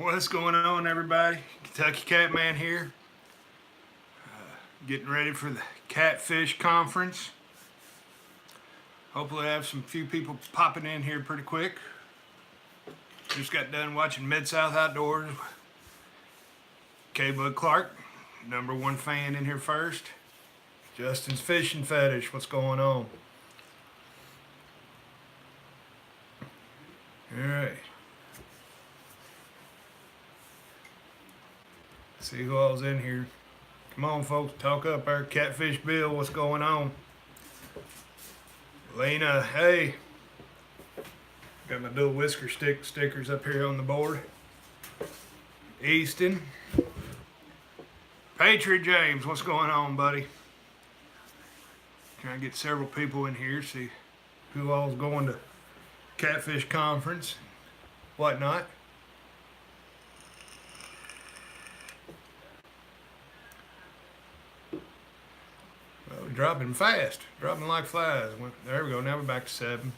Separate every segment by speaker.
Speaker 1: What's going on, everybody? Kentucky Catman here. Getting ready for the Catfish conference. Hopefully I have some few people popping in here pretty quick. Just got done watching Mid-South Outdoors. K-Bud Clark, #1 fan in here first. Justin's Fishing Fetish, what's going on? Alright. See who all's in here. Come on, folks, talk up there. Catfish Bill, what's going on? Lena, hey. Got my dual whisker stickers up here on the board. Easton. Patriot James, what's going on, buddy? Trying to get several people in here, see who all's going to Catfish conference, whatnot. Well, we're dropping fast, dropping like flies. There we go, now we're back to 7.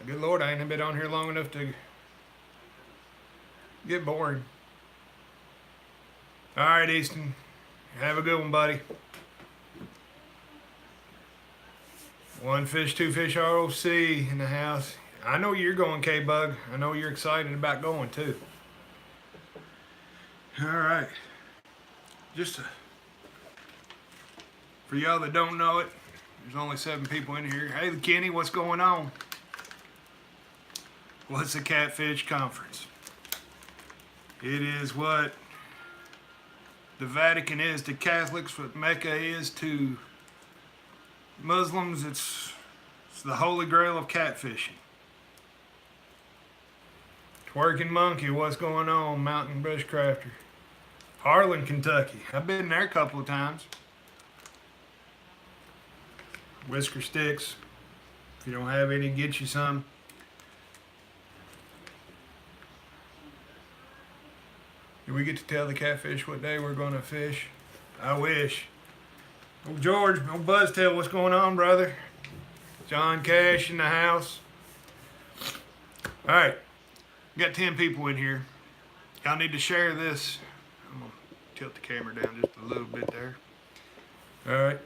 Speaker 1: Good Lord, I ain't been on here long enough to get boring. All right, Easton, have a good one, buddy. One Fish, Two Fish ROC in the house. I know you're going, K-Bug. I know you're excited about going, too. All right. For y'all that don't know it, there's only 7 people in here. Hey, Kenny, what's going on? What's the Catfish Conference? It is what the Vatican is to Catholics, what Mecca is to Muslims. It's the holy grail of catfishing. Twerking Monkey, what's going on? Mountain Bushcrafter. Harlan, Kentucky. I've been there a couple of times. Whisker Sticks. If you don't have any, get you some. Do we get to tell the catfish what day we're going to fish? I wish. Oh, George, old Buzztail, what's going on, brother? John Cash in the house. All right, we got 10 people in here. Y'all need to share this. I'm gonna tilt the camera down just a little bit there. All right.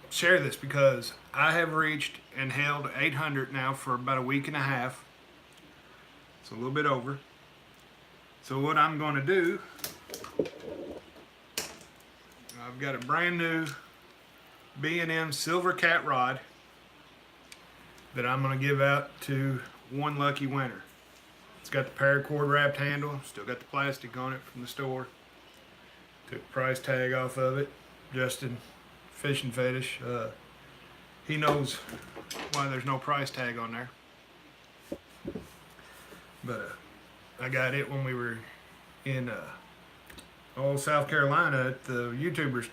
Speaker 1: Share this because I have reached and held 800 now for about a week and a half. It's a little bit over. So what I'm going to do, I've got a brand new B&M Silver Cat rod that I'm going to give out to one lucky winner. It's got the paracord wrapped handle, still got the plastic on it from the store. Took the price tag off of it. Justin Fishing Fetish, he knows why there's no price tag on there. But I got it when we were in South Carolina at the YouTubers.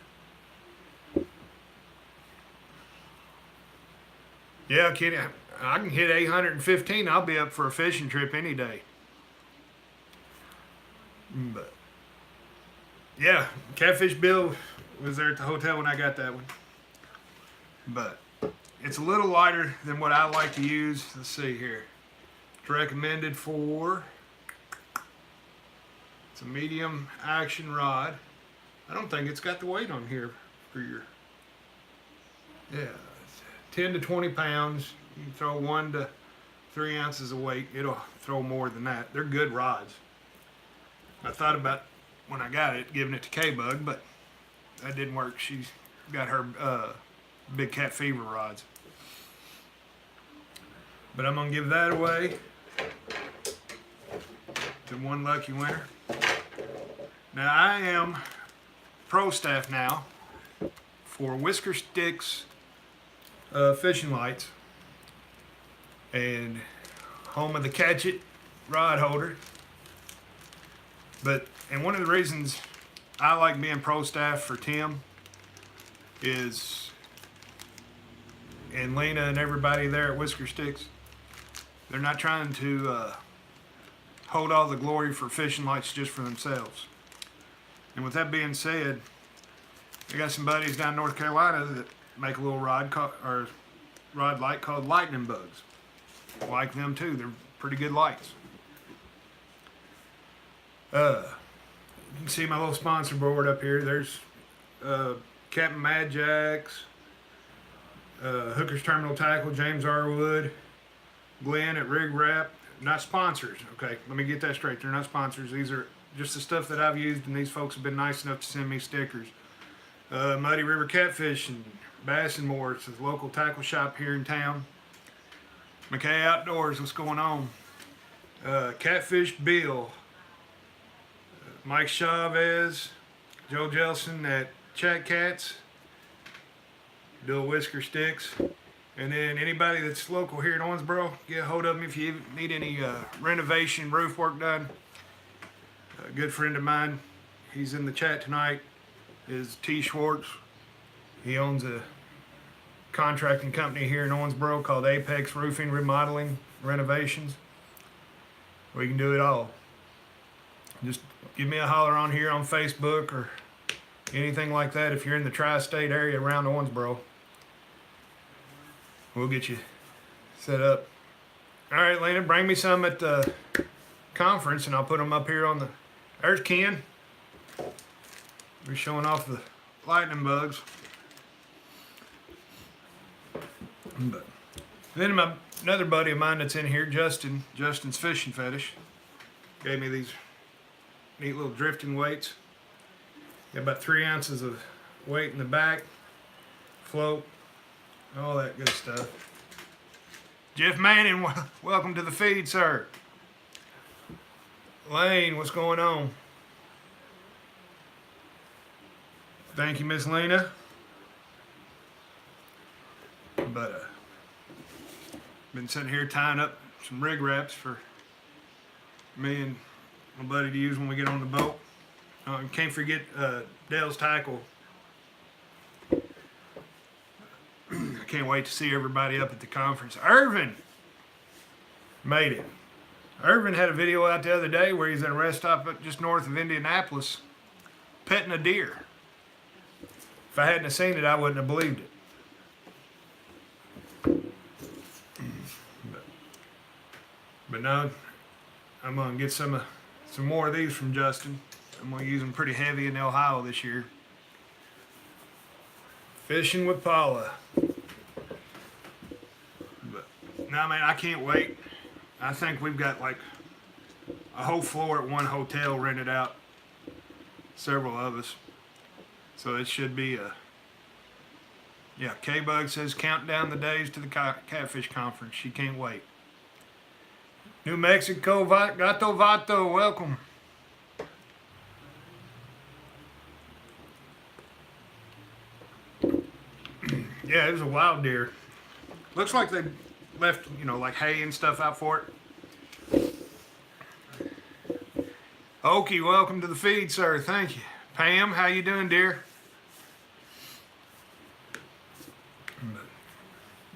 Speaker 1: Yeah, Kenny, I can hit 815. I'll be up for a fishing trip any day. But yeah, Catfish Bill was there at the hotel when I got that one. But it's a little lighter than what I like to use. Let's see here. It's recommended for, it's a medium action rod. I don't think it's got the weight on here for your, yeah, 10 to 20 pounds. You can throw 1 to 3 ounces of weight. It'll throw more than that. They're good rods. I thought about, when I got it, giving it to K-Bug, but that didn't work. She's got her big cat fever rods. But I'm gonna give that away to one lucky winner. Now I am pro staff now for Whisker Sticks fishing lights and home of the Catch It rod holder. And one of the reasons I like being pro staff for Tim is, and Lena and everybody there at Whisker Sticks, they're not trying to hold all the glory for fishing lights just for themselves. And with that being said, I got some buddies down in North Carolina that make a little rod light called lightning bugs. Like them too. They're pretty good lights. You can see my little sponsor board up here. There's Captain Mad Jacks, Hooker's Terminal Tackle, James R. Wood, Glenn at Rig Wrap. Not sponsors, okay? Let me get that straight. They're not sponsors. These are just the stuff that I've used, and these folks have been nice enough to send me stickers. Muddy River Catfish and Bass and More. It's a local tackle shop here in town. McKay Outdoors, what's going on? Catfish Bill, Mike Chavez, Joe Jelson at Chat Cats, Bill Whisker Sticks, and then anybody that's local here in Owensboro, get a hold of me if you need any renovation, roof work done. A good friend of mine, he's in the chat tonight, is T. Schwartz. He owns a contracting company here in Owensboro called Apex Roofing, Remodeling, Renovations. We can do it all. Just give me a holler on here on Facebook or anything like that if you're in the tri-state area around Owensboro. We'll get you set up. All right, Lena, bring me some at the conference and I'll put them up here on the... There's Ken. We're showing off the lightning bugs. But then another buddy of mine that's in here, Justin's Fishing Fetish, gave me these neat little drifting weights. Got about 3 ounces of weight in the back, float, all that good stuff. Jeff Manning, welcome to the feed, sir. Lane, what's going on? Thank you, Miss Lena. But been sitting here tying up some rig wraps for me and my buddy to use when we get on the boat. Can't forget Dale's tackle. I can't wait to see everybody up at the conference. Irvin made it. Irvin had a video out the other day where he's at a rest stop just north of Indianapolis petting a deer. If I hadn't have seen it, I wouldn't have believed it. But no, I'm gonna get some more of these from Justin. I'm gonna use them pretty heavy in Ohio this year. Fishing with Paula. But no, man, I can't wait. I think we've got like a whole floor at one hotel rented out. Several of us. So it should be a... Yeah, K-Bug says count down the days to the Catfish Conference. She can't wait. New Mexico, Gato Vato, welcome. Yeah, it was a wild deer. Looks like they left, like hay and stuff out for it. Okie, welcome to the feed, sir. Thank you. Pam, how you doing, dear?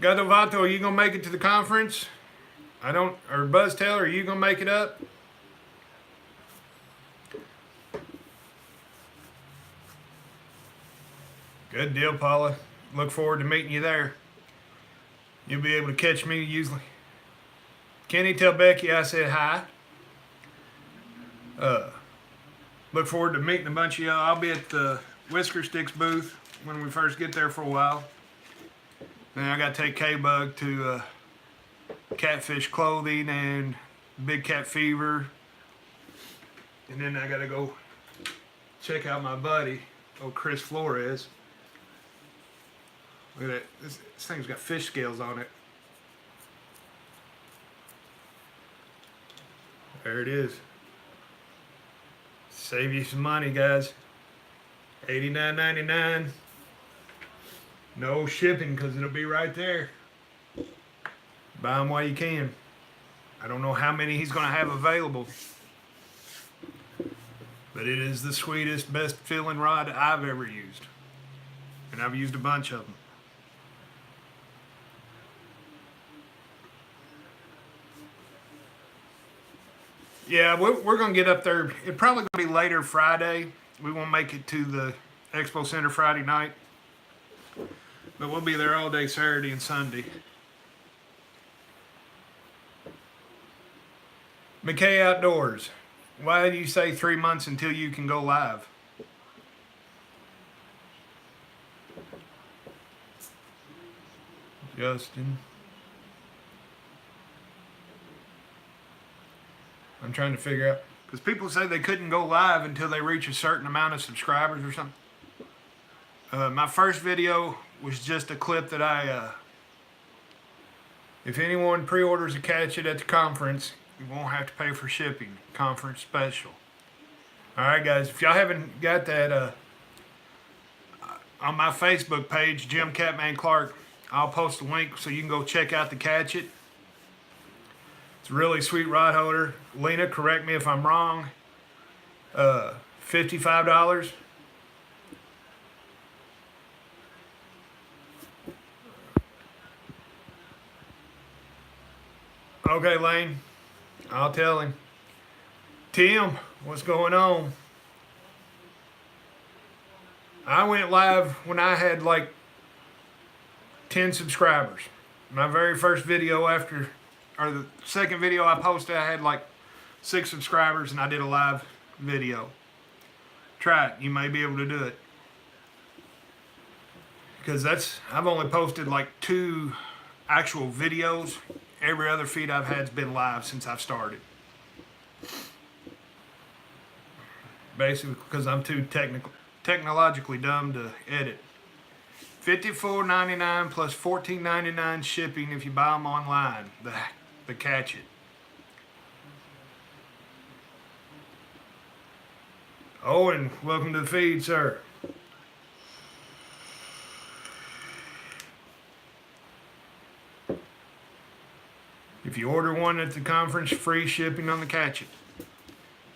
Speaker 1: Gato Vato, are you gonna make it to the conference? Or Buzz Taylor, are you gonna make it up? Good deal, Paula. Look forward to meeting you there. You'll be able to catch me usually. Kenny, tell Becky I said hi. Look forward to meeting a bunch of y'all. I'll be at the Whisker Sticks booth when we first get there for a while. Then I got to take K-Bug to Catfish Clothing and Big Cat Fever. And then I got to go check out my buddy, Chris Flores. Look at that. This thing's got fish scales on it. There it is. Save you some money, guys. $89.99. No shipping because it'll be right there. Buy them while you can. I don't know how many he's going to have available. But it is the sweetest, best feeling rod I've ever used. And I've used a bunch of them. Yeah, we're going to get up there. It's probably going to be later Friday. We won't make it to the Expo Center Friday night. But we'll be there all day Saturday and Sunday. McKay Outdoors. Why do you say 3 months until you can go live? Justin. I'm trying to figure out, because people say they couldn't go live until they reach a certain amount of subscribers or something. My first video was just a clip that if anyone pre-orders a Catch It at the conference, you won't have to pay for shipping. Conference special. Alright guys, if y'all haven't got that on my Facebook page, Jim Catman Clark, I'll post a link so you can go check out the Catch It. It's a really sweet rod holder. Lena, correct me if I'm wrong. $55. Okay, Lane. I'll tell him. Tim, what's going on? I went live when I had like 10 subscribers. My very first video after, or the second video I posted, I had like 6 subscribers and I did a live video. Try it, you may be able to do it. Because I've only posted like 2 actual videos. Every other feed I've had's been live since I've started. Basically because I'm too technologically dumb to edit. $54.99 plus $14.99 shipping if you buy them online. The Catch It. Owen, welcome to the feed, sir. If you order one at the conference, free shipping on the Catch It.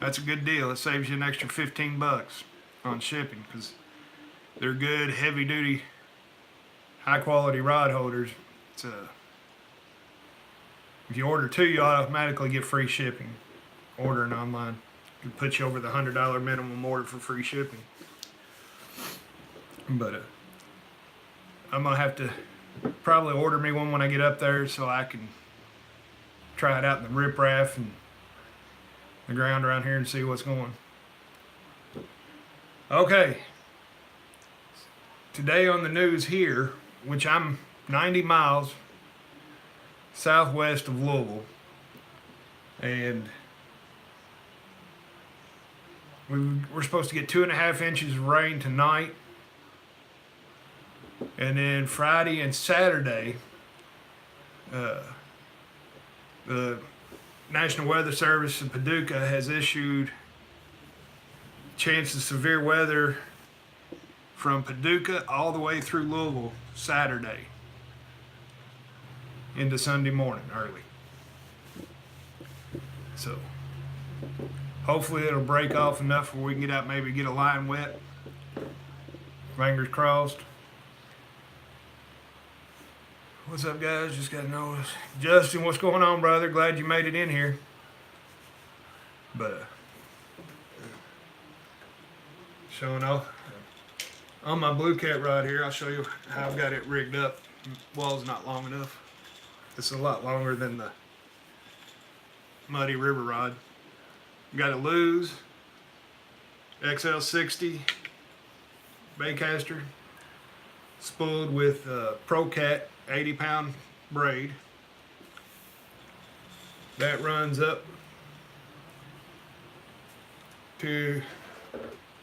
Speaker 1: That's a good deal. It saves you an extra $15 on shipping because they're good, heavy-duty, high-quality rod holders. If you order 2, you automatically get free shipping. Ordering online can put you over the $100 minimum order for free shipping. But I'm gonna have to probably order me one when I get up there so I can try it out in the riprap and the ground around here and see what's going. Okay. Today on the news here, which I'm 90 miles southwest of Louisville, and we're supposed to get 2.5 inches of rain tonight, and then Friday and Saturday, the National Weather Service in Paducah has issued chance of severe weather from Paducah all the way through Louisville Saturday into Sunday morning early. So hopefully it'll break off enough where we can get out, maybe get a line wet. Fingers crossed. What's up, guys? Just got to notice. Justin, what's going on, brother? Glad you made it in here. But showing off on my Blue Cat rod here, I'll show you how I've got it rigged up. Wall's not long enough. It's a lot longer than the Muddy River rod. Got a Lew's XL60 baitcaster, spooled with Pro Cat 80-pound braid. That runs up to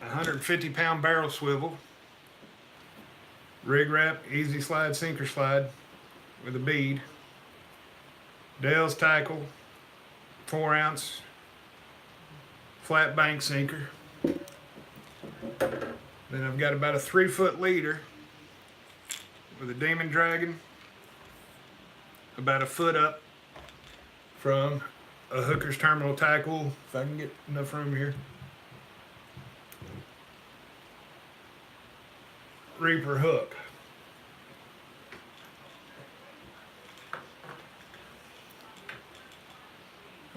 Speaker 1: 150-pound barrel swivel, rig wrap, easy slide, sinker slide with a bead, Dell's tackle, 4-ounce flat bank sinker. Then I've got about a 3-foot leader with a Demon Dragon, about a foot up from a hooker's terminal tackle, if I can get enough room here. Reaper hook.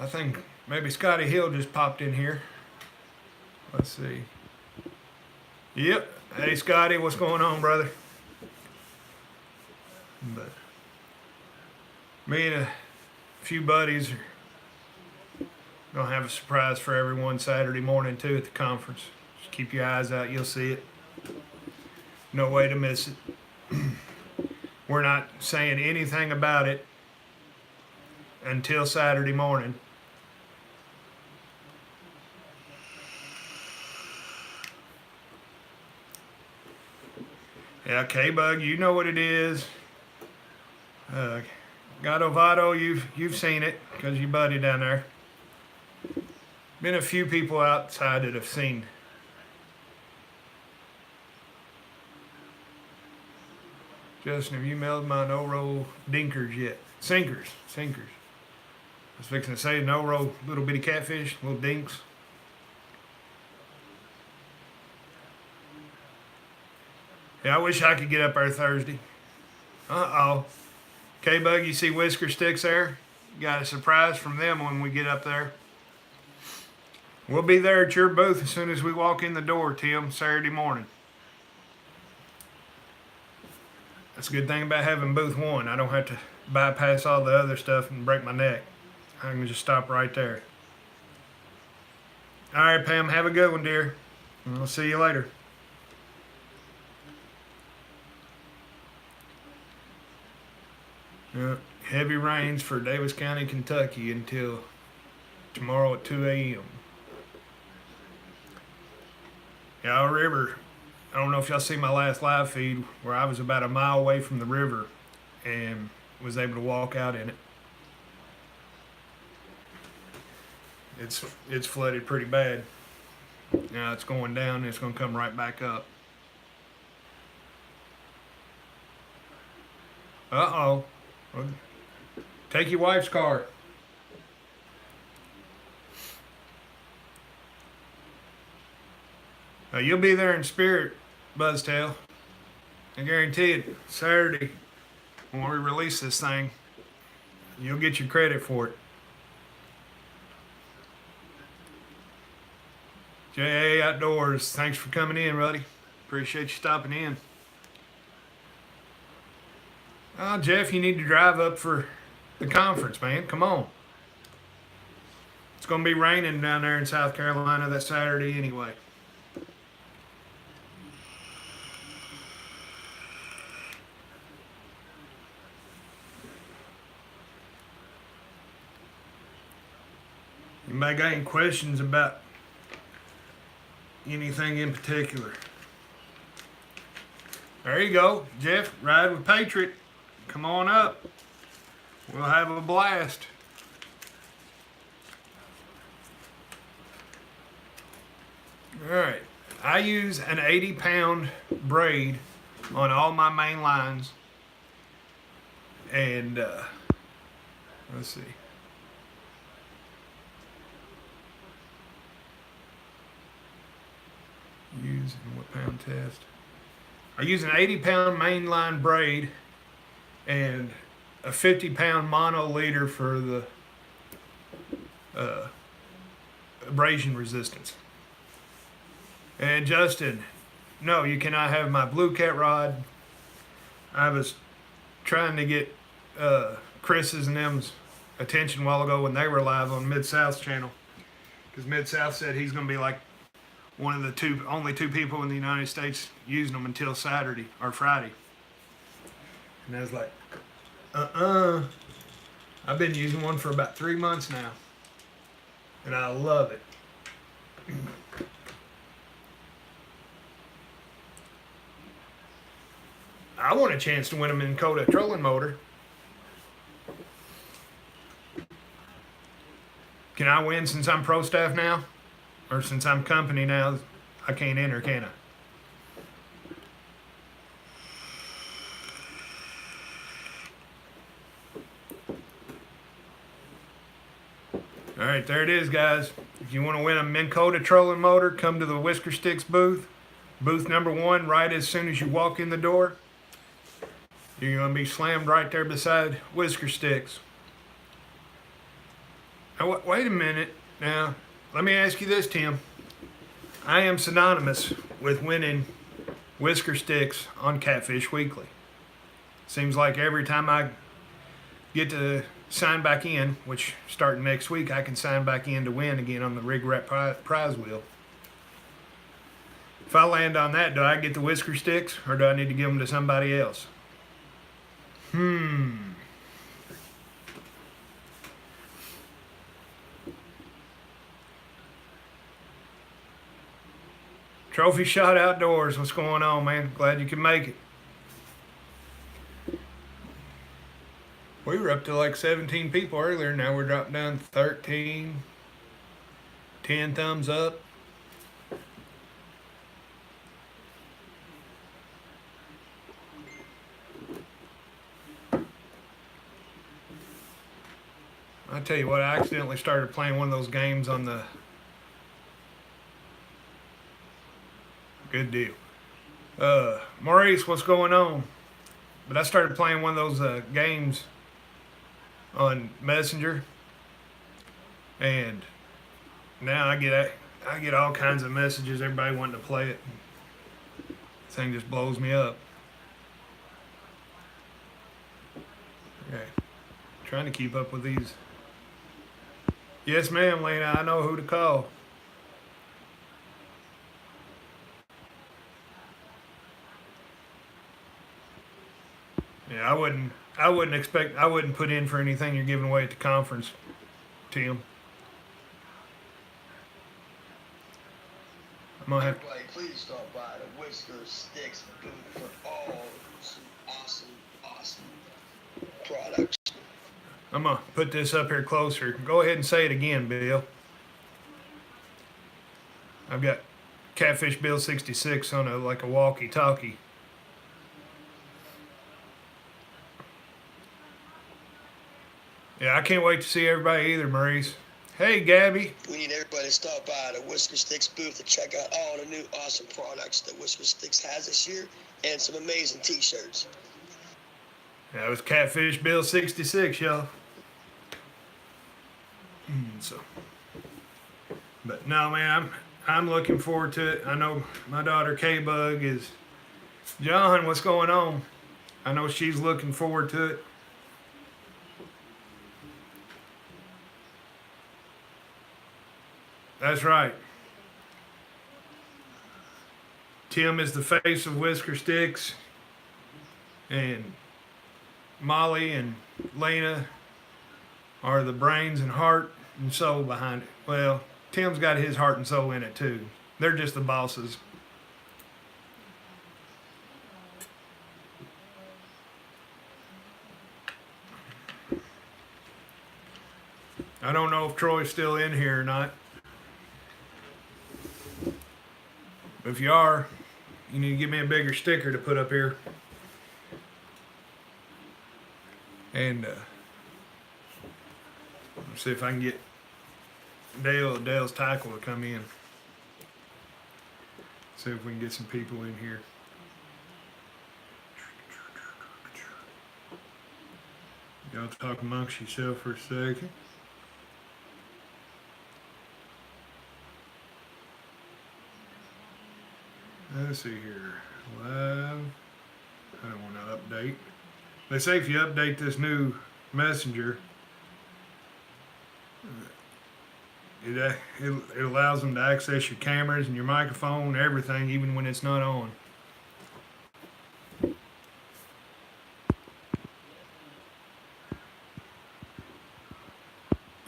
Speaker 1: I think maybe Scotty Hill just popped in here. Let's see. Yep. Hey Scotty, what's going on, brother? But me and a few buddies are Gonna have a surprise for everyone Saturday morning too at the conference. Just keep your eyes out, you'll see it. No way to miss it. We're not saying anything about it until Saturday morning. Yeah, K-Bug, you know what it is. Gato Vado, you've seen it because your buddy down there. Been a few people outside that have seen. Justin, have you mailed my no-roll dinkers yet? Sinkers. I was fixing to say no-roll little bitty catfish, little dinks. Yeah, I wish I could get up there Thursday. Uh-oh. K-Bug, you see Whisker Sticks there? Got a surprise from them when we get up there. We'll be there at your booth as soon as we walk in the door, Tim, Saturday morning. That's a good thing about having booth 1. I don't have to bypass all the other stuff and break my neck. I can just stop right there. All right, Pam, have a good one, dear. And we'll see you later. Heavy rains for Davis County, Kentucky until tomorrow at 2 a.m. Y'all river, I don't know if y'all see my last live feed where I was about a mile away from the river and was able to walk out in it. It's flooded pretty bad. Now it's going down and it's going to come right back up. Uh-oh. Take your wife's car. You'll be there in spirit, Buzztail. I guarantee it. Saturday, when we release this thing, you'll get your credit for it. JA Outdoors, thanks for coming in, buddy. Appreciate you stopping in. Oh, Jeff, you need to drive up for the conference, man. Come on. It's going to be raining down there in South Carolina that Saturday anyway. Anybody got any questions about anything in particular? There you go, Jeff. Ride with Patriot. Come on up. We'll have a blast. All right. I use an 80-pound braid on all my main lines. And let's see. Use what pound test? I use an 80-pound mainline braid and a 50-pound mono leader for the abrasion resistance. And Justin, no, you cannot have my blue cat rod. I was trying to get Chris's and them's attention a while ago when they were live on Mid-South's channel, because Mid-South said he's going to be like one of the only two people in the United States using them until Saturday or Friday. And I was like, I've been using one for about 3 months now. And I love it. I want a chance to win a Minn Kota trolling motor. Can I win since I'm pro staff now? Or since I'm company now, I can't enter, can I? All right, there it is, guys. If you want to win a Minn Kota trolling motor, come to the Whisker Sticks booth. Booth number 1, right as soon as you walk in the door. You're going to be slammed right there beside Whisker Sticks. Now, wait a minute. Now, let me ask you this, Tim. I am synonymous with winning Whisker Sticks on Catfish Weekly. Seems like every time I get to sign back in, which starting next week, I can sign back in to win again on the Rig Rat prize wheel. If I land on that, do I get the whisker sticks or do I need to give them to somebody else? Trophy Shot Outdoors, what's going on, man? Glad you can make it. We were up to like 17 people earlier, now we're dropping down to 13. 10 thumbs up. I tell you what, I accidentally started playing one of those games on the... Good deal. Maurice, what's going on? But I started playing one of those games on Messenger, and now I get all kinds of messages, everybody wanting to play it. This thing just blows me up. Okay, trying to keep up with these. Yes, ma'am, Lena, I know who to call. Yeah, I wouldn't put in for anything you're giving away at the conference, Tim. I'm gonna have
Speaker 2: Everybody, please stop by the Whisker Sticks booth for all some awesome products.
Speaker 1: I'm gonna put this up here closer. Go ahead and say it again, Bill. I've got Catfish Bill 66 on like a walkie-talkie. Yeah, I can't wait to see everybody either, Maurice. Hey, Gabby.
Speaker 2: We need everybody to stop by the Whisker Sticks booth to check out all the new awesome products that Whisker Sticks has this year and some amazing t-shirts.
Speaker 1: That was Catfish Bill 66, y'all. But no, man, I'm looking forward to it. I know my daughter K-Bug is... John, what's going on? I know she's looking forward to it. That's right. Tim is the face of Whisker Sticks, and Molly and Lena are the brains and heart and soul behind it. Well, Tim's got his heart and soul in it too. They're just the bosses. I don't know if Troy's still in here or not. If you are, you need to give me a bigger sticker to put up here. And let's see if I can get Dale's tackle to come in. See if we can get some people in here. Y'all talk amongst yourself for a second. Let's see here. Live. I don't want to update. They say if you update this new messenger, it allows them to access your cameras and your microphone and everything, even when it's not on.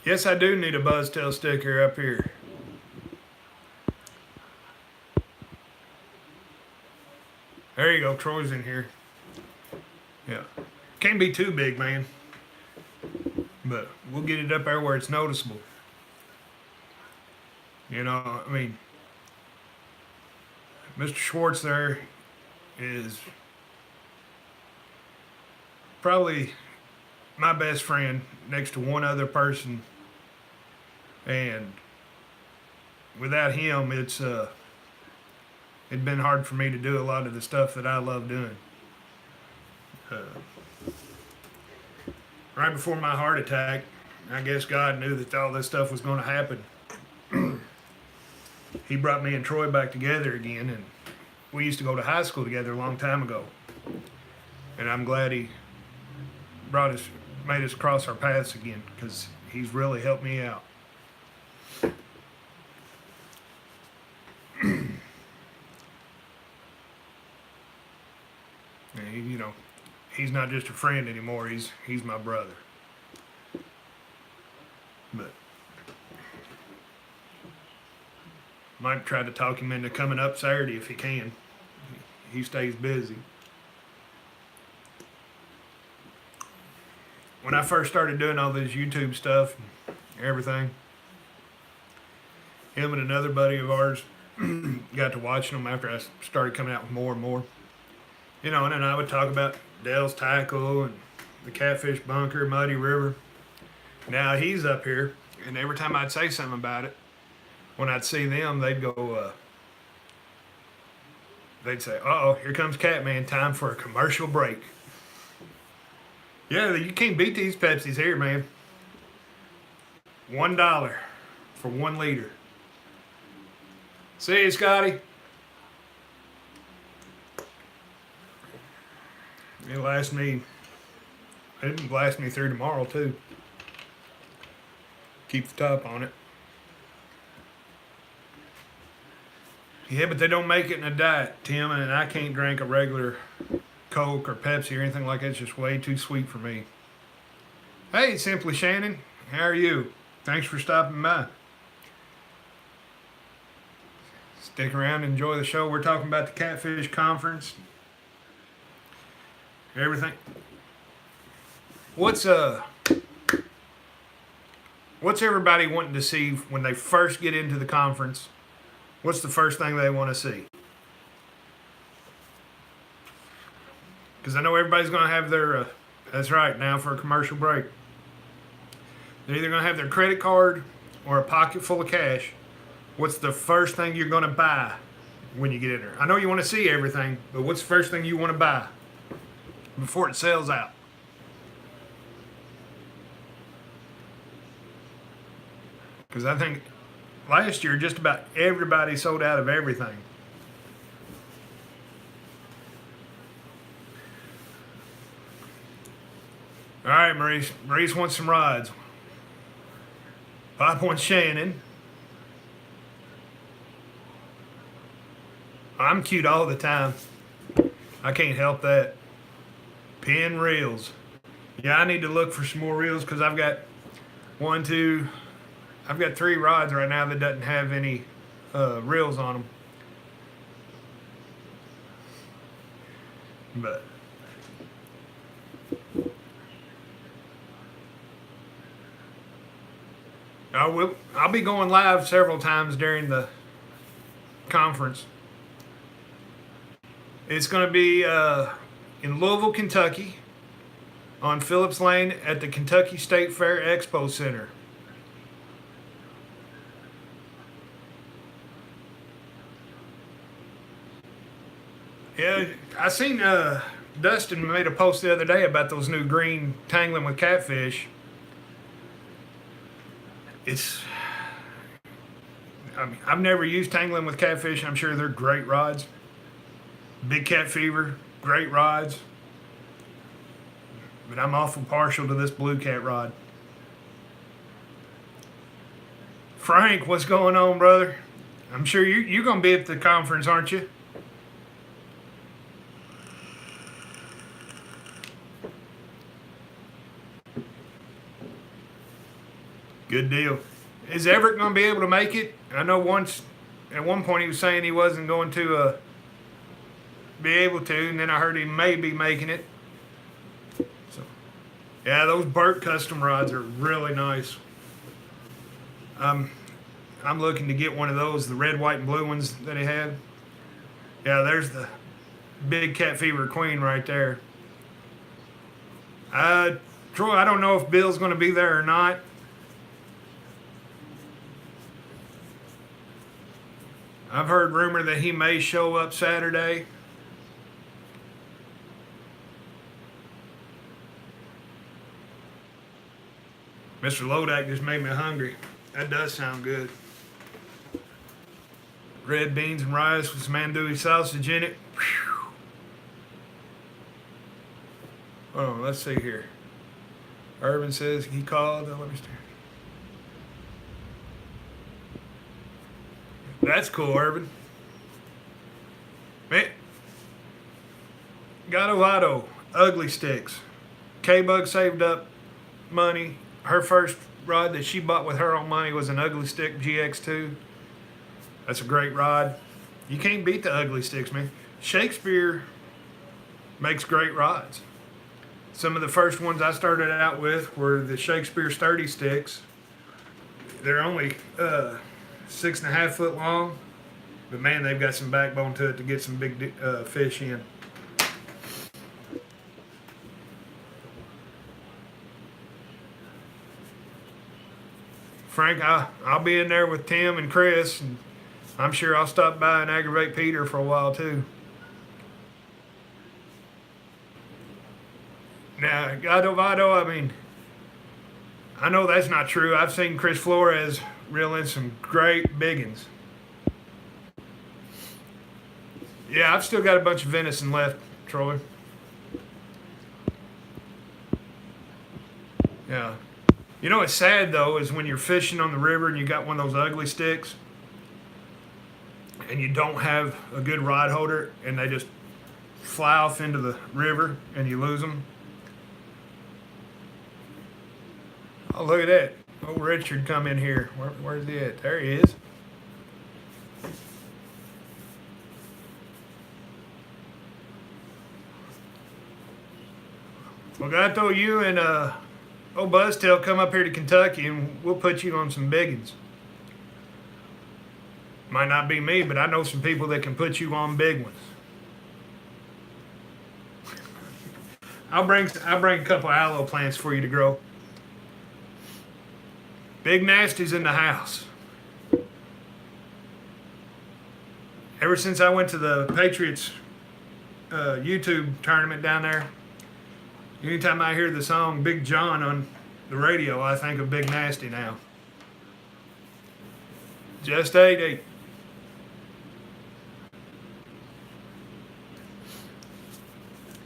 Speaker 1: Yes, I do need a BuzzTail sticker up here. There you go, Troy's in here. Yeah. Can't be too big, man. But we'll get it up there where it's noticeable. You know, I mean, Mr. Schwartz there is probably my best friend next to one other person. And without him, it'd been hard for me to do a lot of the stuff that I love doing. Right before my heart attack, I guess God knew that all this stuff was going to happen. He brought me and Troy back together again, and we used to go to high school together a long time ago. And I'm glad he brought us made us cross our paths again, because he's really helped me out. And you know, he's not just a friend anymore. He's my brother. But might try to talk him into coming up Saturday if he can. He stays busy. When I first started doing all this YouTube stuff and everything, him and another buddy of ours got to watching them after I started coming out with more and more. You know, and then I would talk about Dale's Tackle and the Catfish Bunker, Muddy River. Now he's up here, and every time I'd say something about it, when I'd see them, they'd go, they'd say, "Uh-oh, here comes Catman, time for a commercial break." Yeah, you can't beat these Pepsis here, man. $1 for 1 liter. See you, Scotty. It'll last me through tomorrow, too. Keep the top on it. Yeah, but they don't make it in a diet, Tim, and I can't drink a regular Coke or Pepsi or anything like that. It's just way too sweet for me. Hey, Simply Shannon. How are you? Thanks for stopping by. Stick around and enjoy the show. We're talking about the Catfish Conference. Everything. What's everybody wanting to see when they first get into the conference? What's the first thing they want to see? Because I know everybody's going to have their, that's right, now for a commercial break. They're either going to have their credit card or a pocket full of cash. What's the first thing you're going to buy when you get in there? I know you want to see everything, but what's the first thing you want to buy before it sells out? Because I think last year just about everybody sold out of everything. All right, Maurice. Maurice wants some rides. Pop wants Shannon. I'm cute all the time. I can't help that. Pin reels. Yeah, I need to look for some more reels because I've got I've got 3 rods right now that doesn't have any reels on them. But I'll be going live several times during the conference. It's going to be in Louisville, Kentucky, on Phillips Lane at the Kentucky State Fair Expo Center. Yeah, I seen Dustin made a post the other day about those new green tangling with catfish. I mean, I've never used tangling with catfish. I'm sure they're great rods. Big Cat Fever, great rods. But I'm awful partial to this Blue Cat rod. Frank, what's going on, brother? I'm sure you're going to be at the conference, aren't you? Good deal. Is Everett going to be able to make it? I know at one point he was saying he wasn't going to be able to, and then I heard he may be making it. So, yeah, those Burt custom rods are really nice. I'm looking to get one of those, the red, white, and blue ones that he had. Yeah, there's the Big Cat Fever Queen right there. Troy, I don't know if Bill's going to be there or not. I've heard rumor that he may show up Saturday. Mr. Lodak just made me hungry. That does sound good. Red beans and rice with some andouille sausage in it. Whew. Oh, let's see here. Urban says he called. Let me see. That's cool, Urban. Man, Gato Ugly Sticks. K-Bug saved up money. Her first rod that she bought with her own money was an Ugly Stick GX2. That's a great rod. You can't beat the Ugly Sticks, man. Shakespeare makes great rods. Some of the first ones I started out with were the Shakespeare sturdy sticks. They're only 6.5 foot long, but man, they've got some backbone to it to get some big fish in. Frank, I'll be in there with Tim and Chris, and I'm sure I'll stop by and aggravate Peter for a while too. Now, Gato Vado, I mean, I know that's not true. I've seen Chris Flores reel in some great biggins. Yeah, I've still got a bunch of venison left, Troy. Yeah. You know what's sad though is when you're fishing on the river and you got one of those ugly sticks and you don't have a good rod holder and they just fly off into the river and you lose them. Oh, look at that. Oh, Richard come in here. Where's he at? There he is. Well, Gato, you and old Buzztail come up here to Kentucky and we'll put you on some biggins. Might not be me, but I know some people that can put you on big ones. I'll bring a couple of aloe plants for you to grow. Big Nasty's in the house. Ever since I went to the Patriots YouTube tournament down there, anytime I hear the song Big John on the radio, I think of Big Nasty now. Just 8-8.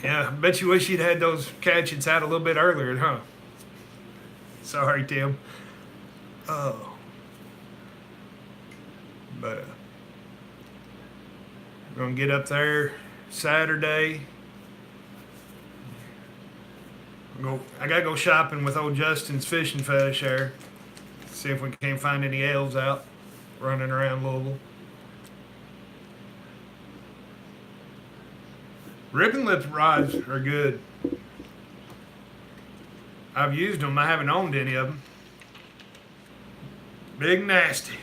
Speaker 1: Yeah, I bet you wish you'd had those catchets out a little bit earlier, huh? Sorry, Tim. Oh. But we're going to get up there Saturday. I got to go shopping with old Justin's fishing fetish there. See if we can't find any elves out running around Louisville. Ripping lip rods are good. I've used them. I haven't owned any of them. Big Nasty.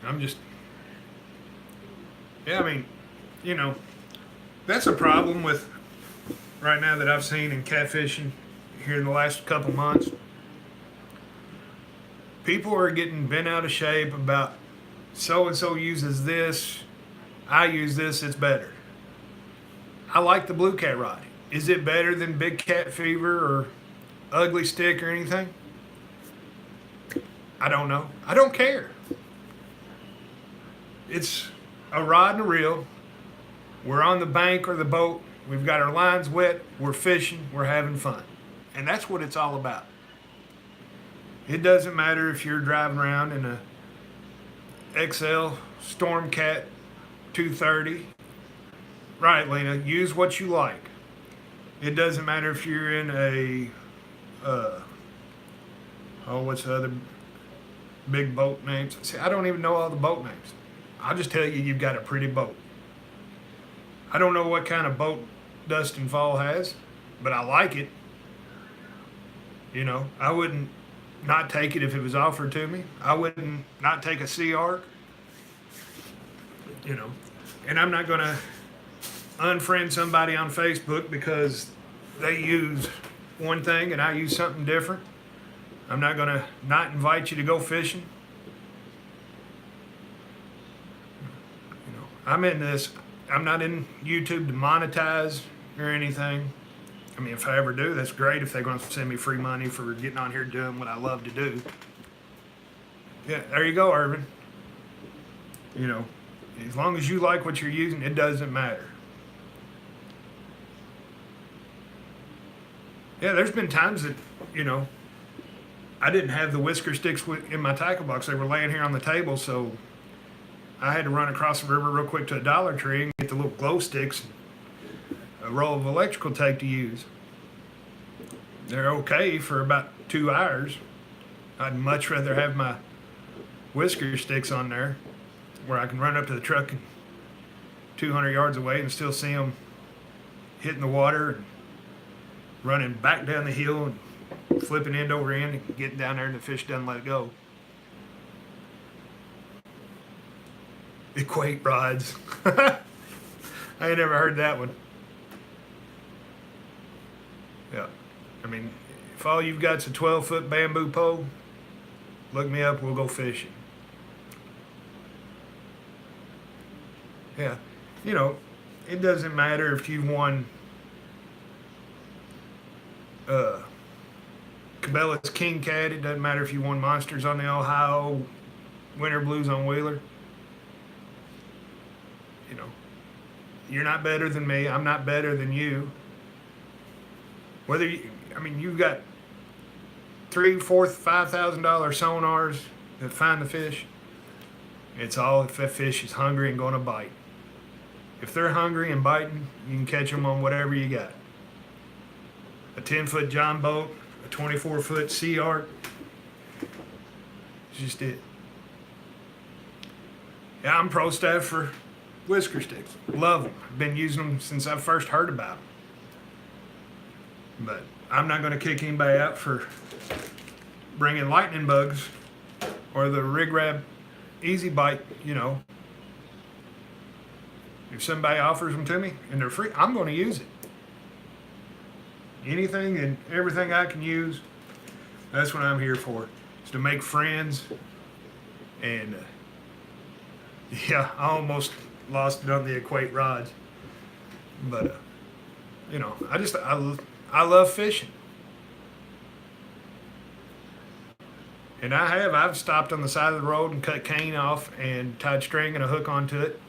Speaker 1: I'm just, yeah, I mean, you know, that's a problem with right now that I've seen in catfishing here in the last couple months. People are getting bent out of shape about so-and-so uses this, I use this, it's better. I like the Blue Cat rod. Is it better than Big Cat Fever or Ugly Stick or anything? I don't know. I don't care. It's a rod and a reel. We're on the bank or the boat. We've got our lines wet. We're fishing. We're having fun. And that's what it's all about. It doesn't matter if you're driving around in a XL Stormcat 230. Right, Lena, use what you like. It doesn't matter if you're in a, what's the other big boat names? See, I don't even know all the boat names. I'll just tell you, you've got a pretty boat. I don't know what kind of boat Dustin Fall has, but I like it. You know, I wouldn't not take it if it was offered to me. I wouldn't not take a Sea Arc. You know, and I'm not going to unfriend somebody on Facebook because they use one thing and I use something different. I'm not going to not invite you to go fishing. You know, I'm in this. I'm not in YouTube to monetize or anything. I mean, if I ever do, that's great if they're going to send me free money for getting on here doing what I love to do. Yeah, there you go, Irvin. You know, as long as you like what you're using, it doesn't matter. Yeah, there's been times that, you know, I didn't have the whisker sticks in my tackle box. They were laying here on the table, so I had to run across the river real quick to a Dollar Tree and get the little glow sticks and a roll of electrical tape to use. They're okay for about 2 hours. I'd much rather have my whisker sticks on there where I can run up to the truck and 200 yards away and still see them hitting the water and running back down the hill and flipping end over end and getting down there and the fish doesn't let go. Equate rods. I ain't never heard that one. Yeah. I mean, if all you've got's a 12-foot bamboo pole, look me up, we'll go fishing. Yeah. You know, it doesn't matter if you've won Cabela's King Cat. It doesn't matter if you won Monsters on the Ohio, Winter Blues on Wheeler. You know, you're not better than me. I'm not better than you. Whether you, I mean, you've got $3,000, $4,000, $5,000 sonars that find the fish. It's all if that fish is hungry and going to bite. If they're hungry and biting, you can catch them on whatever you got. A 10-foot John boat, a 24-foot Sea Arc. It's just it. Yeah, I'm pro staff for whisker sticks. Love them. I've been using them since I first heard about them. But I'm not going to kick anybody out for bringing lightning bugs or the Rig Rab Easy Bite, you know. If somebody offers them to me and they're free, I'm going to use it. Anything and everything I can use, that's what I'm here for. Is to make friends. And yeah, I almost lost it on the Equate rods. But, you know, I love fishing. And I've stopped on the side of the road and cut cane off and tied string and a hook onto it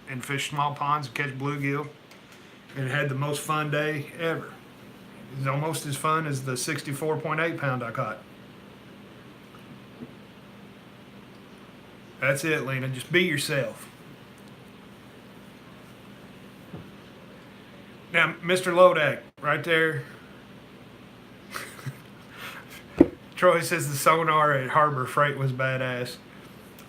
Speaker 1: and fished small ponds and catch bluegill and had the most fun day ever. It was almost as fun as the 64.8 pound I caught. That's it, Lena. Just be yourself. Now, Mr. Lodak, right there. Troy says the sonar at Harbor Freight was badass.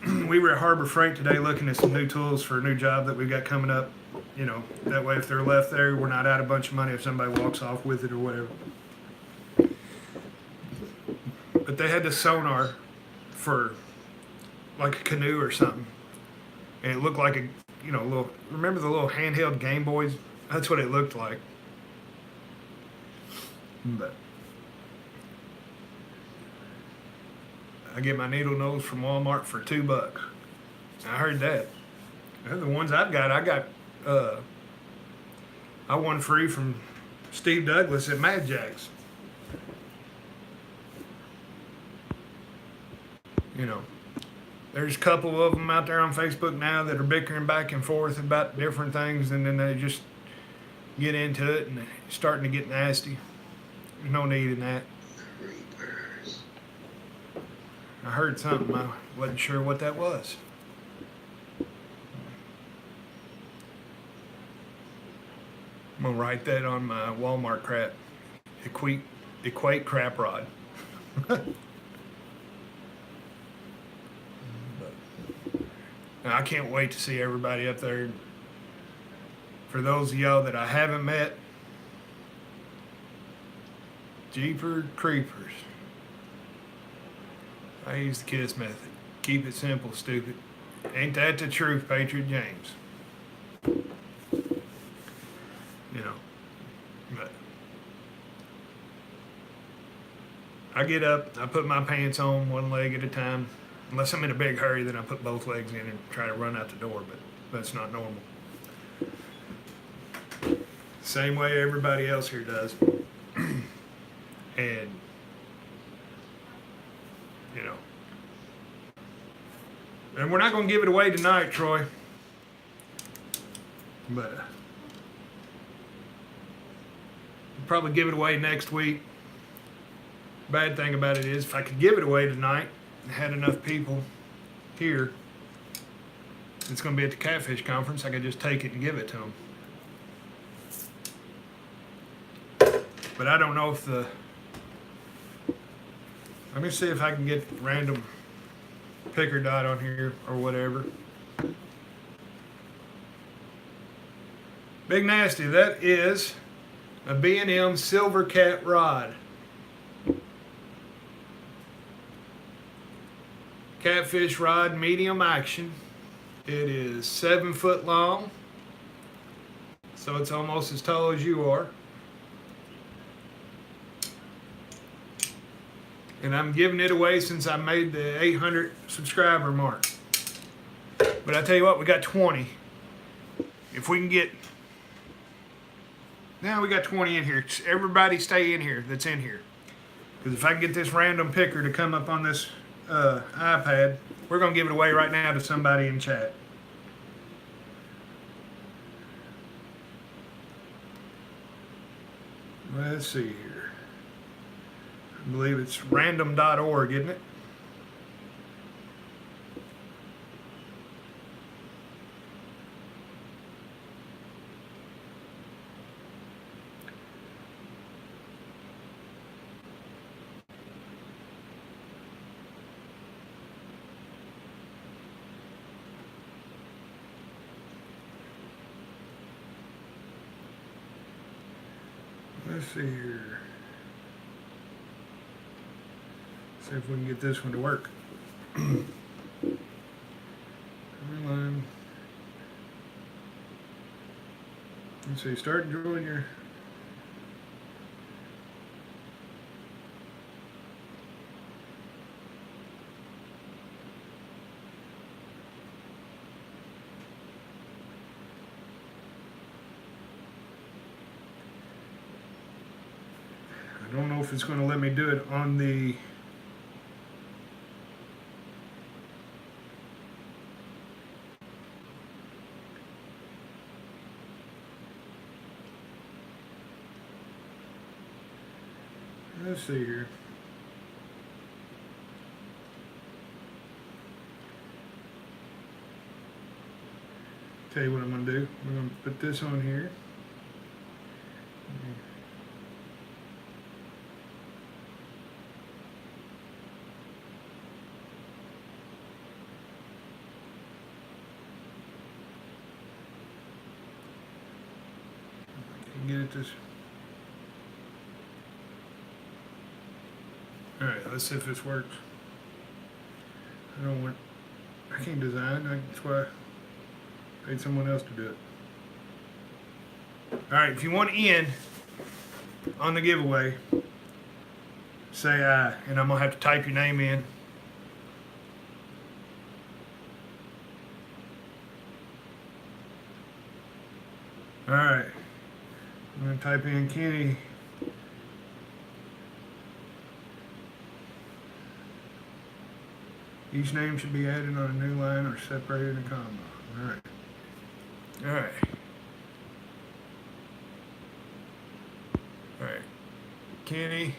Speaker 1: We were at Harbor Freight today looking at some new tools for a new job that we've got coming up. You know, that way if they're left there, we're not out a bunch of money if somebody walks off with it or whatever. But they had the sonar for like a canoe or something. And it looked like a, you know, little, remember the little handheld Game Boys? That's what it looked like. But I get my needle nose from Walmart for $2. I heard that. The ones I got I won free from Steve Douglas at Mad Jack's. You know, there's a couple of them out there on Facebook now that are bickering back and forth about different things, and then they just get into it and it's starting to get nasty. There's no need in that.
Speaker 2: Creepers.
Speaker 1: I heard something. I wasn't sure what that was. I'm gonna write that on my Walmart crap. Equate crap rod. Now, I can't wait to see everybody up there. For those of y'all that I haven't met, Jeeper Creepers. I use the KISS method. Keep it simple, stupid. Ain't that the truth, Patriot James? You know, but I get up, I put my pants on one leg at a time. Unless I'm in a big hurry, then I put both legs in and try to run out the door, but that's not normal. Same way everybody else here does. And, you know, And we're not going to give it away tonight, Troy. But we'll probably give it away next week. Bad thing about it is, if I could give it away tonight and had enough people here, it's going to be at the Catfish conference, I could just take it and give it to them. But I don't know if the... Let me see if I can get random picker dot on here or whatever. Big Nasty, that is a B&M Silver Cat rod. Catfish rod, medium action. It is 7 foot long, so it's almost as tall as you are. And I'm giving it away since I made the 800 subscriber mark. But I tell you what, we got 20. If we can get... Now we got 20 in here. Everybody stay in here that's in here. Because if I can get this random picker to come up on this iPad, we're going to give it away right now to somebody in chat. Let's see here. I believe it's random.org, isn't it? Let's see here. See if we can get this one to work. Let's see, start drawing your... I don't know if it's going to let me do it on the... Let's see here. Tell you what I'm going to do. We're going to put this on here. Get it this. All right, let's see if this works. I can't design. That's why I paid someone else to do it. All right, if you want in on the giveaway, say aye, and I'm gonna have to type your name in. All right, I'm gonna type in Kenny. Each name should be added on a new line or separated in a comma. All right. All right. All right. Kenny.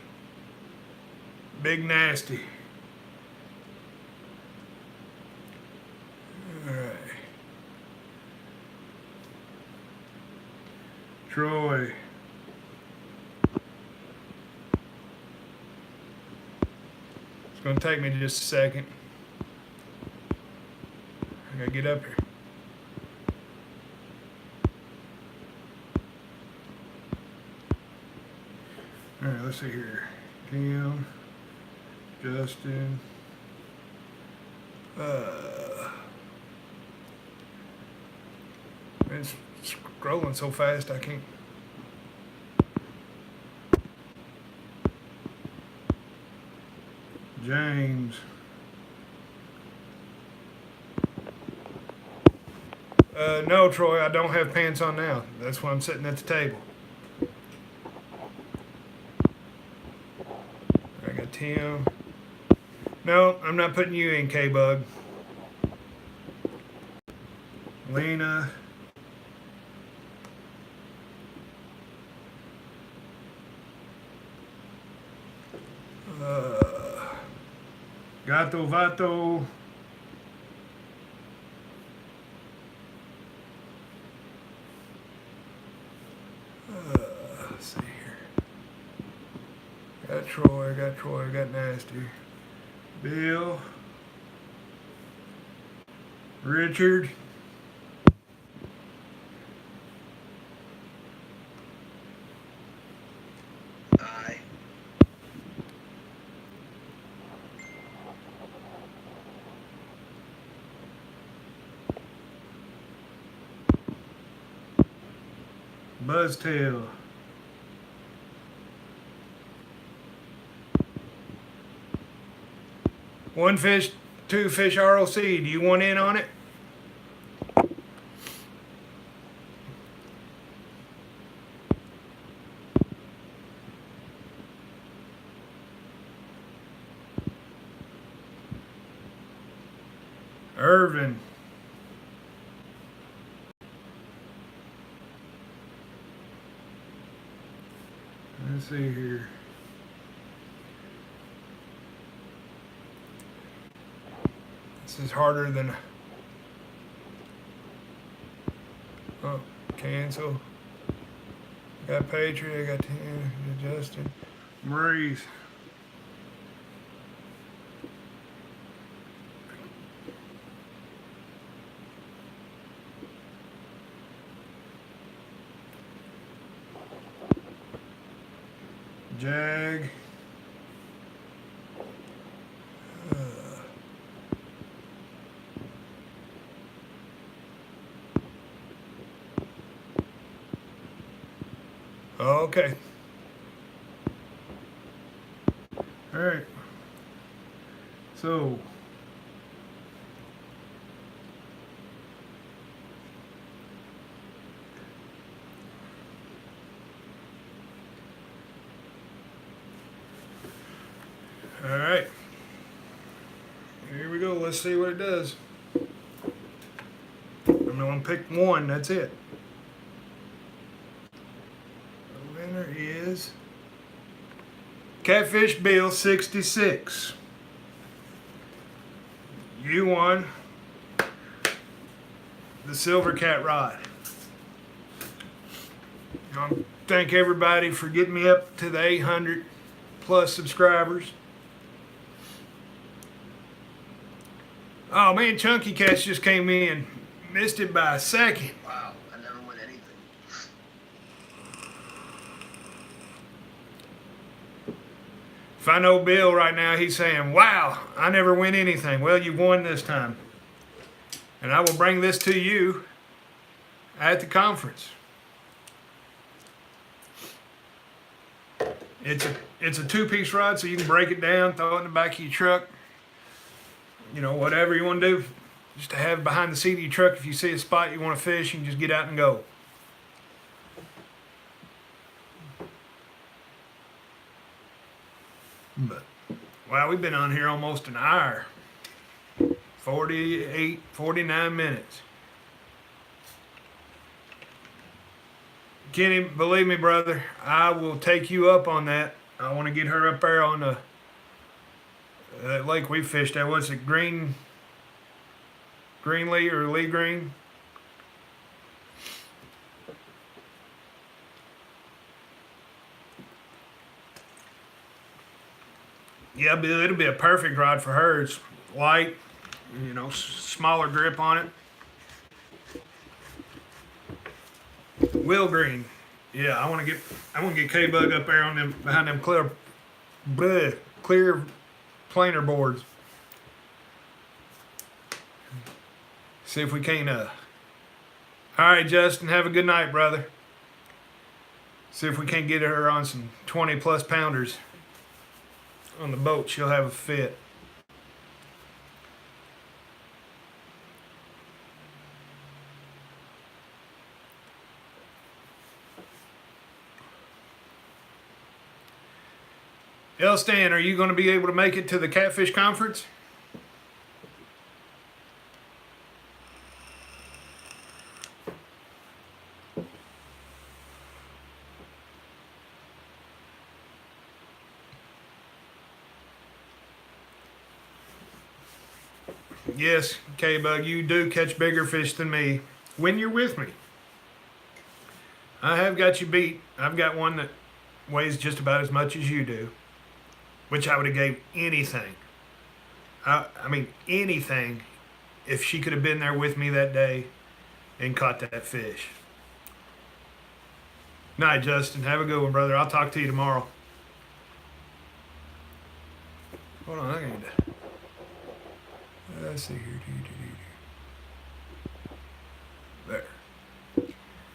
Speaker 1: Big Nasty. All right. Troy. It's going to take me just a second. I gotta get up here. All right, let's see here. Tim, Justin. It's scrolling so fast I can't. James. No, Troy, I don't have pants on now. That's why I'm sitting at the table. I got Tim. No, I'm not putting you in, K-Bug. Lena. Gato Vato. Let's see here. Got Troy, got Nasty. Bill. Richard.
Speaker 2: Aye.
Speaker 1: Buzztail. One fish, two fish ROC. Do you want in on it? Irvin. Let's see here. This is harder than. Oh, cancel. Got Patriot, I got Justin. Maurice. Jag. Okay. All right. So. All right. Here we go. Let's see what it does. I'm going to pick one. That's it. The winner is Catfish Bill 66. You won the Silver Cat Rod. Thank everybody for getting me up to the 800 plus subscribers. Oh man, Chunky Cats just came in. Missed it by a second.
Speaker 2: Wow, I never win anything.
Speaker 1: If I know Bill right now, he's saying, wow, I never win anything. Well, you won this time. And I will bring this to you at the conference. It's a two-piece rod, so you can break it down, throw it in the back of your truck. You know, whatever you want to do, just to have behind the seat of your truck. If you see a spot you want to fish, you can just get out and go. But, wow, we've been on here almost an hour. 49 minutes. Kenny, believe me, brother, I will take you up on that. I want to get her up there on the that lake we fished at. What's it, Greenlee or Lee Green? Yeah, it'll be a perfect rod for her. It's light, you know, smaller grip on it. Will Green. Yeah, I want to get K-Bug up there on them behind them clear planer boards. See if we can't all right, Justin, have a good night, brother. See if we can't get her on some 20 plus pounders on the boat. She'll have a fit. Elstan, are you going to be able to make it to the Catfish Conference? Yes, K-Bug, you do catch bigger fish than me when you're with me. I have got you beat. I've got one that weighs just about as much as you do, which I would have gave anything. I mean, anything if she could have been there with me that day and caught that fish. Night, Justin. Have a good one, brother. I'll talk to you tomorrow. Hold on, I need to. Let's see here. There.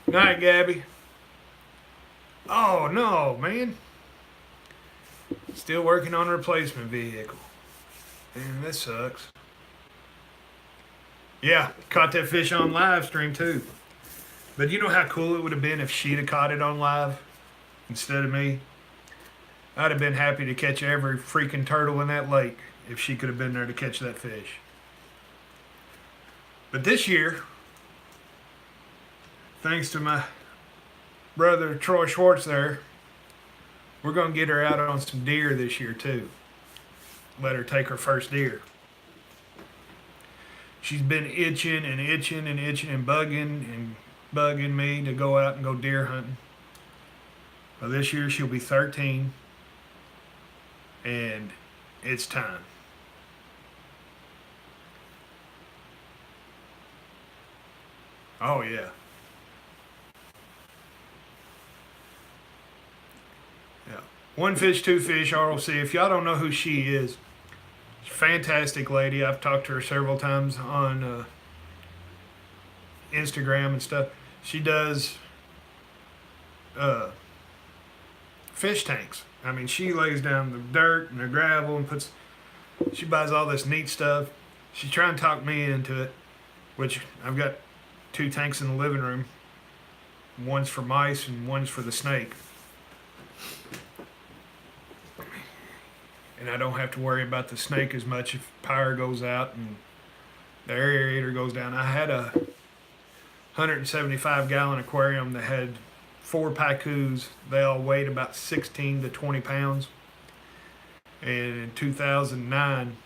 Speaker 1: Night, Gabby. Oh no, man. Still working on a replacement vehicle. Man, that sucks. Yeah, caught that fish on live stream too. But you know how cool it would have been if she'd have caught it on live instead of me? I'd have been happy to catch every freaking turtle in that lake if she could have been there to catch that fish. But this year, thanks to my brother Troy Schwartz there, we're going to get her out on some deer this year too. Let her take her first deer. She's been itching and bugging me to go out and go deer hunting. Well, this year she'll be 13, and it's time. Oh yeah. Yeah. One fish, two fish, ROC. If y'all don't know who she is, she's a fantastic lady. I've talked to her several times on Instagram and stuff. She does fish tanks. I mean, she lays down the dirt and the gravel and she buys all this neat stuff. She's trying to talk me into it, which I've got 2 tanks in the living room. One's for mice and one's for the snake. And I don't have to worry about the snake as much if power goes out and the aerator goes down. I had a 175-gallon aquarium that had 4 pacus. They all weighed about 16 to 20 pounds. And in 2009,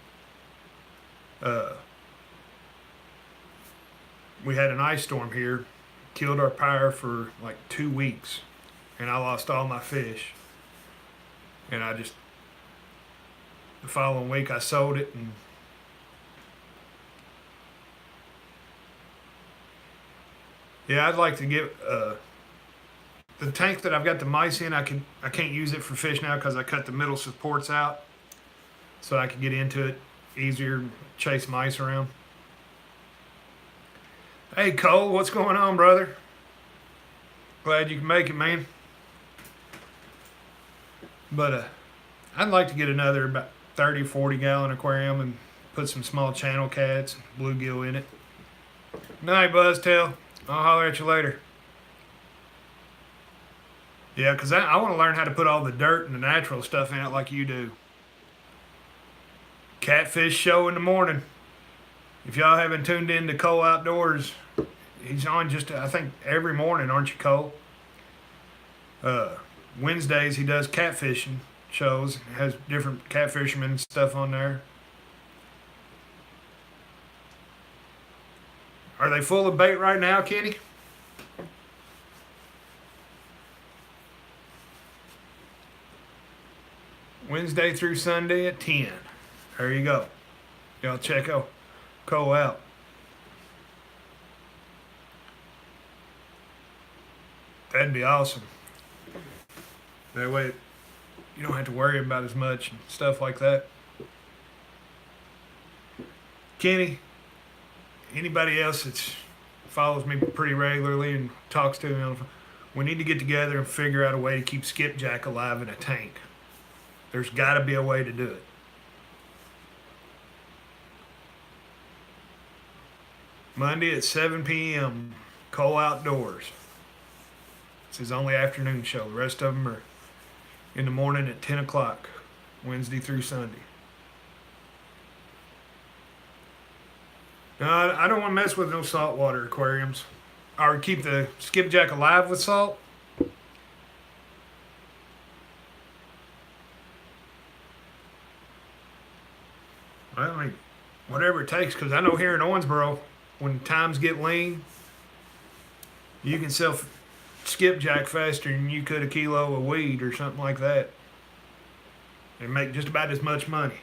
Speaker 1: we had an ice storm here, killed our power for like 2 weeks, and I lost all my fish. And the following week I sold it, and yeah, I'd like to get the tank that I've got the mice in. I can't use it for fish now because I cut the middle supports out, so I can get into it easier, chase mice around. Hey Cole, what's going on, brother? Glad you can make it, man. But I'd like to get another about 30, 40-gallon aquarium and put some small channel cats, bluegill in it. Night, Buzztail. I'll holler at you later. Yeah, because I want to learn how to put all the dirt and the natural stuff in it like you do. Catfish show in the morning. If y'all haven't tuned in to Cole Outdoors, he's on I think every morning, aren't you, Cole? Wednesdays he does catfishing shows, has different catfishermen and stuff on there. Are they full of bait right now, Kenny? Wednesday through Sunday at 10. There you go. Y'all check Cole out. That'd be awesome. That way you don't have to worry about as much and stuff like that. Kenny, anybody else that follows me pretty regularly and talks to me on the phone, we need to get together and figure out a way to keep skipjack alive in a tank. There's got to be a way to do it. Monday at 7 p.m., Cole Outdoors. It's his only afternoon show. The rest of them are in the morning at 10 o'clock, Wednesday through Sunday. No, I don't want to mess with no saltwater aquariums. Or keep the skipjack alive with salt. Well, I mean, whatever whatever it takes, because I know here in Owensboro, when times get lean, you can sell skipjack faster than you could a kilo of weed or something like that, and make just about as much money.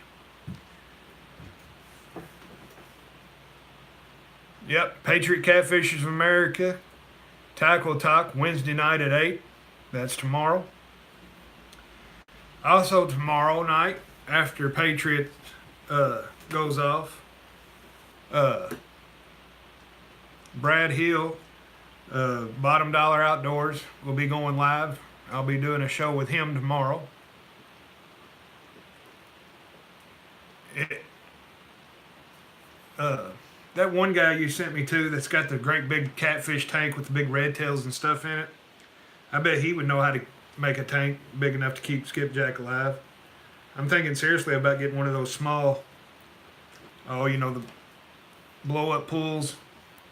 Speaker 1: Yep, Patriot Catfishers of America, Tackle Talk, Wednesday night at 8. That's tomorrow. Also tomorrow night, after Patriot goes off, Brad Hill, Bottom Dollar Outdoors, will be going live. I'll be doing a show with him tomorrow. That one guy you sent me to that's got the great big catfish tank with the big red tails and stuff in it, I bet he would know how to make a tank big enough to keep skipjack alive. I'm thinking seriously about getting one of those small, the blow up pools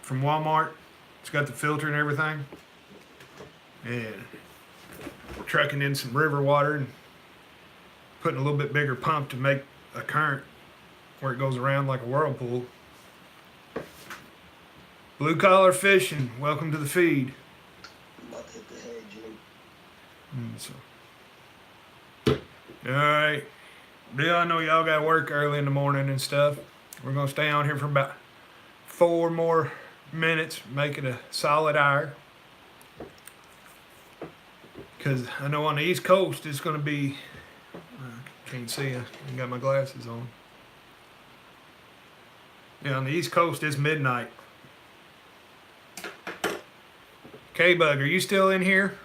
Speaker 1: from Walmart. It's got the filter and everything. And trucking in some river water and putting a little bit bigger pump to make a current where it goes around like a whirlpool. Blue collar fishing, welcome to the feed.
Speaker 2: About to hit the hay, Jim.
Speaker 1: Alright. Bill, I know y'all got work early in the morning and stuff. We're going to stay on here for about 4 more minutes, make it a solid hour. Because I know on the East Coast it's going to be, I can't see, I ain't got my glasses on. Yeah, on the East Coast it's midnight. K-Bug, are you still in here?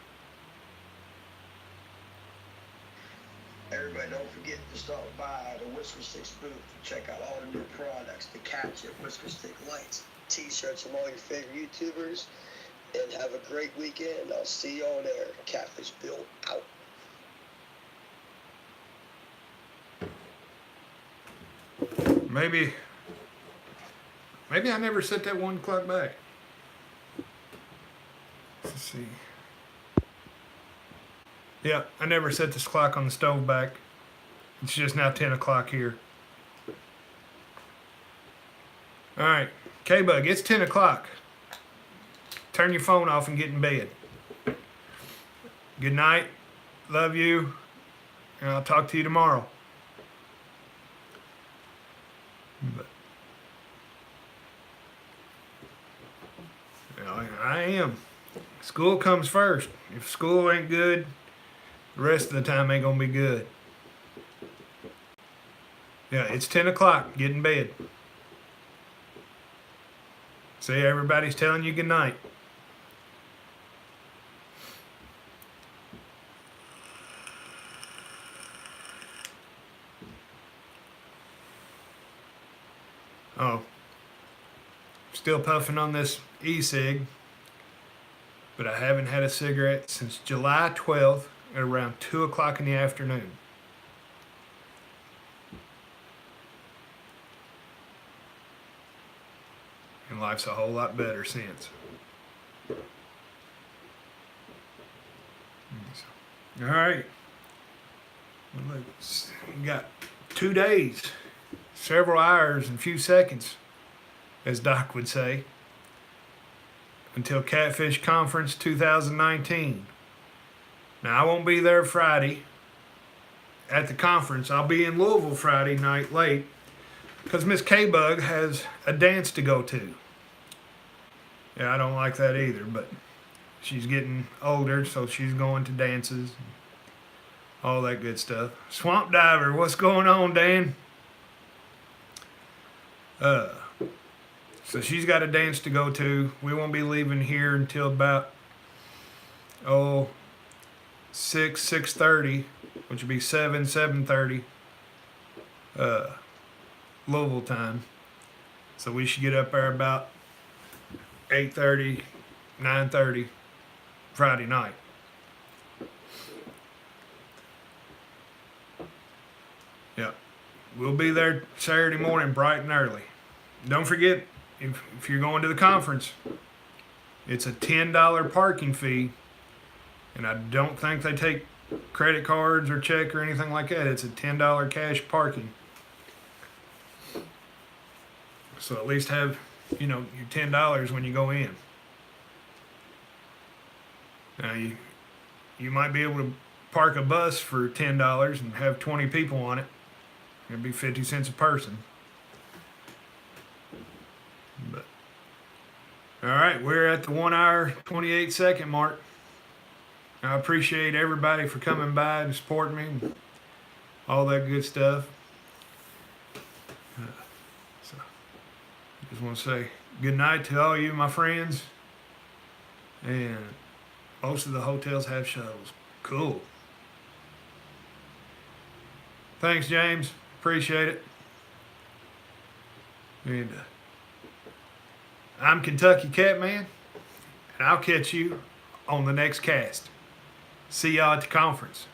Speaker 2: Everybody, don't forget to stop by the Whisker Sticks booth to check out all the new products, the Catfish Whisker Stick lights, t-shirts from all your favorite YouTubers, and have a great weekend. I'll see you all there. Catfish Bill out.
Speaker 1: Maybe I never set that 1 o'clock back. Let's see. Yeah, I never set this clock on the stove back. It's just now 10 o'clock here. Alright, K-Bug, it's 10 o'clock. Turn your phone off and get in bed. Good night. Love you. And I'll talk to you tomorrow. But, I am. School comes first. If school ain't good, the rest of the time ain't gonna be good. Yeah, it's 10 o'clock. Get in bed. See, everybody's telling you good night. Oh. Still puffing on this e-cig. But I haven't had a cigarette since July 12th at around 2 o'clock in the afternoon. And life's a whole lot better since. All right. We got 2 days, several hours and few seconds, as Doc would say, until Catfish Conference 2019. Now, I won't be there Friday at the conference. I'll be in Louisville Friday night late because Miss K-Bug has a dance to go to. Yeah, I don't like that either, but she's getting older, so she's going to dances, all that good stuff. Swamp Diver, what's going on, Dan? So she's got a dance to go to. We won't be leaving here until about 6:30, which would be 7:30 Louisville time. So we should get up there about 8:30, 9:30 Friday night. Yeah, we'll be there Saturday morning bright and early. Don't forget, if you're going to the conference, it's a $10 parking fee, and I don't think they take credit cards or check or anything like that. It's a $10 cash parking. So at least have, your $10 when you go in. Now you might be able to park a bus for $10 and have 20 people on it. It'd be 50 cents a person. But all right, we're at the 1 hour 28 second mark. I appreciate everybody for coming by and supporting me and all that good stuff. So just want to say good night to all you, my friends. And most of the hotels have shuttles. Cool. Thanks, James. Appreciate it. And I'm Kentucky Catman, and I'll catch you on the next cast. See y'all at the conference.